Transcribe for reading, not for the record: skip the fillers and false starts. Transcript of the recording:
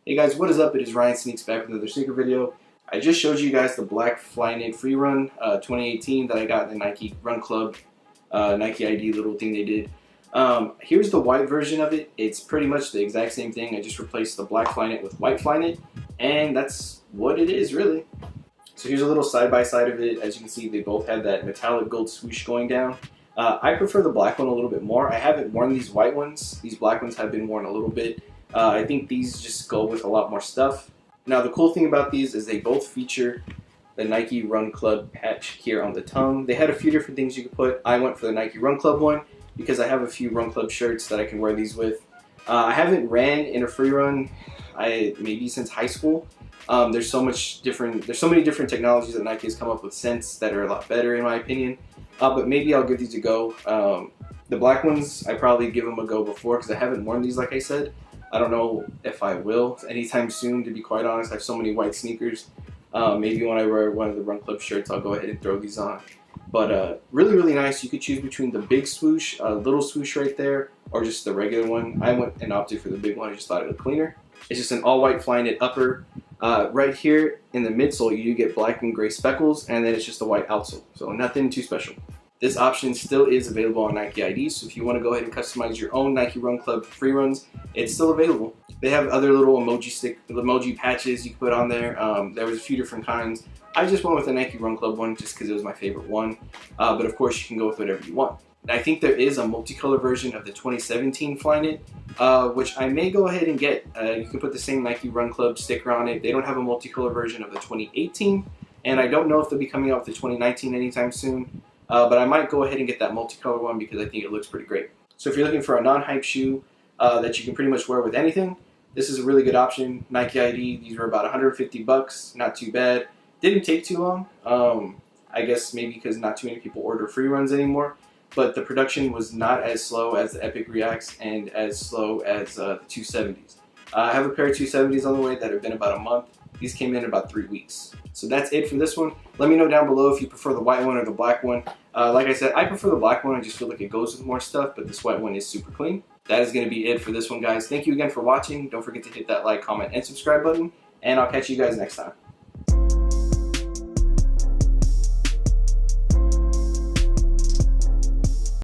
Hey guys, what is up? It is Ryan Sneaks back with another sneaker video. I just showed you guys the black Flyknit Free Run 2018 that I got in the Nike Run Club Nike ID little thing they did. Here's the white version of it. It's pretty much the exact same thing. I just replaced the black Flyknit with white Flyknit, and that's what it is really. So here's a little side-by-side of it. As you can see, they both have that metallic gold swoosh going down. I prefer the black one a little bit more. I haven't worn these white ones. These black ones have been worn a little bit. I think these just go with a lot more stuff. Now the cool thing about these is they both feature the Nike Run Club patch here on the tongue. They had a few different things you could put. I went for the Nike Run Club one because I have a few Run Club shirts that I can wear these with. I haven't ran in a free run maybe since high school. There's so many different technologies that Nike has come up with since that are a lot better in my opinion. But maybe I'll give these a go. The black ones I probably give them a go before because I haven't worn these like I said. I don't know if I will anytime soon, to be quite honest. I have so many white sneakers. Maybe when I wear one of the Run Club shirts, I'll go ahead and throw these on. But really, really nice. You could choose between the big swoosh, little swoosh right there, or just the regular one. I went and opted for the big one. I just thought it looked cleaner. It's just an all-white Flyknit upper. Right here in the midsole, you do get black and gray speckles, and then it's just a white outsole. So nothing too special. This option still is available on Nike ID, so if you want to go ahead and customize your own Nike Run Club free runs, it's still available. They have other little emoji patches you can put on there. There was a few different kinds. I just went with the Nike Run Club one just because it was my favorite one. But of course, you can go with whatever you want. I think there is a multicolor version of the 2017 Flyknit, which I may go ahead and get. You can put the same Nike Run Club sticker on it. They don't have a multicolor version of the 2018, and I don't know if they'll be coming out with the 2019 anytime soon. But I might go ahead and get that multicolor one because I think it looks pretty great. So if you're looking for a non-hype shoe that you can pretty much wear with anything, this is a really good option. Nike ID, these were about 150 bucks, not too bad. Didn't take too long. I guess maybe because not too many people order free runs anymore. But the production was not as slow as the Epic Reacts and as slow as the 270s. I have a pair of 270s on the way that have been about a month. These came in about 3 weeks. So that's it for this one. Let me know down below if you prefer the white one or the black one. Like I said, I prefer the black one. I just feel like it goes with more stuff, but this white one is super clean. That is going to be it for this one, guys. Thank you again for watching. Don't forget to hit that like, comment, and subscribe button, and I'll catch you guys next time.